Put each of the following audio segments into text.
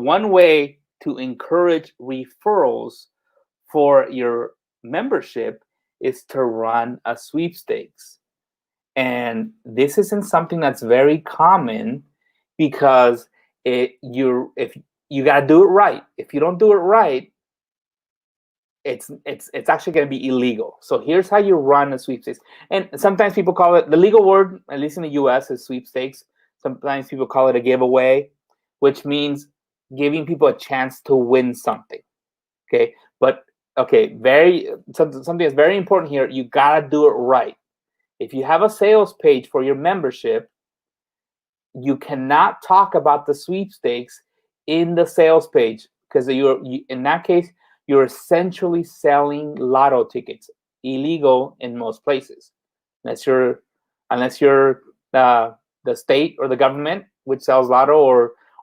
one way to encourage referrals for your membership is to run a sweepstakes. And this isn't something that's very common because if you got to do it right. If you don't do it right, it's actually going to be illegal. So here's how you run a sweepstakes. And sometimes people call it, the legal word, at least in the US, is sweepstakes. Sometimes people call it a giveaway, which means giving people a chance to win something. Okay, but okay, something that's very important here. You got to do it right. If you have a sales page for your membership, you cannot talk about the sweepstakes in the sales page, because in that case, you're essentially selling lotto tickets, illegal in most places, unless you're the state or the government which sells lotto,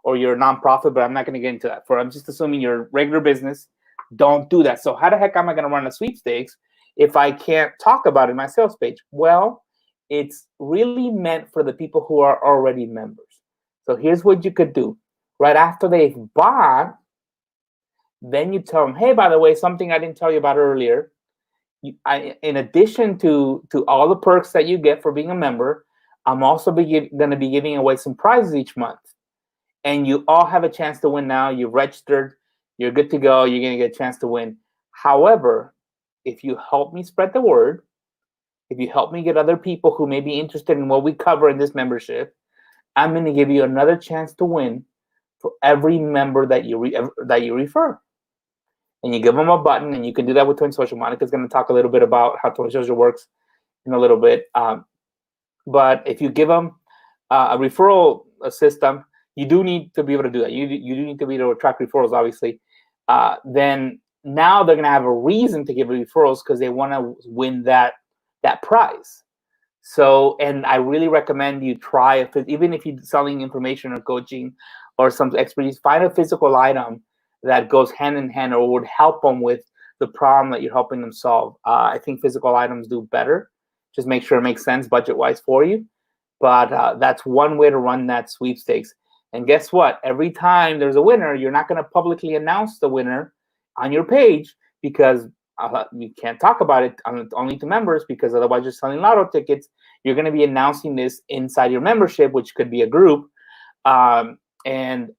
or you're a nonprofit. But I'm not going to get into that. I'm just assuming your regular business. Don't do that. So how the heck am I going to run a sweepstakes if I can't talk about it in my sales page? Well, it's really meant for the people who are already members. So here's what you could do. Right after they've bought, then you tell them, hey, by the way, something I didn't tell you about earlier. In addition to all the perks that you get for being a member, I'm also going to be giving away some prizes each month. And you all have a chance to win now. You've registered. You're good to go. You're going to get a chance to win. However, if you help me spread the word, if you help me get other people who may be interested in what we cover in this membership, I'm going to give you another chance to win for every member that you refer. And you give them a button, and you can do that with Twin Social. Monica's going to talk a little bit about how Twin Social works in a little bit. But if you give them a referral system, you do need to be able to do that. You do need to be able to attract referrals, obviously. Then now they're going to have a reason to give referrals because they want to win that prize. So, and I really recommend you try, even if you're selling information or coaching or some expertise, find a physical item that goes hand in hand or would help them with the problem that you're helping them solve. I think physical items do better. Just make sure it makes sense budget-wise for you. But that's one way to run that sweepstakes. And guess what? Every time there's a winner, you're not going to publicly announce the winner on your page because you can't talk about it only to members, because otherwise you're selling lotto tickets. You're going to be announcing this inside your membership, which could be a group. And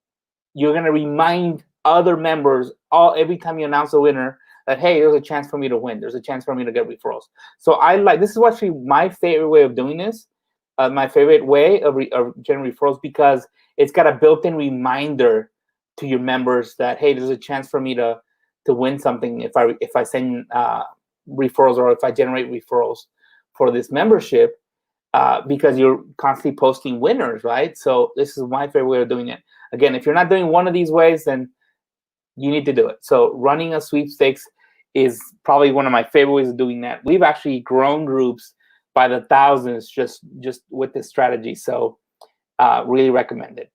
you're going to remind other members every time you announce a winner that, hey, there's a chance for me to win. There's a chance for me to get referrals. So this is actually my favorite way of doing this. My favorite way of generating referrals, because it's got a built-in reminder to your members that, hey, there's a chance for me to win something if I send referrals or if I generate referrals for this membership, because you're constantly posting winners, right? So this is my favorite way of doing it. Again, if you're not doing one of these ways, then you need to do it. So running a sweepstakes is probably one of my favorite ways of doing that. We've actually grown groups by the thousands just with this strategy. So really recommend it.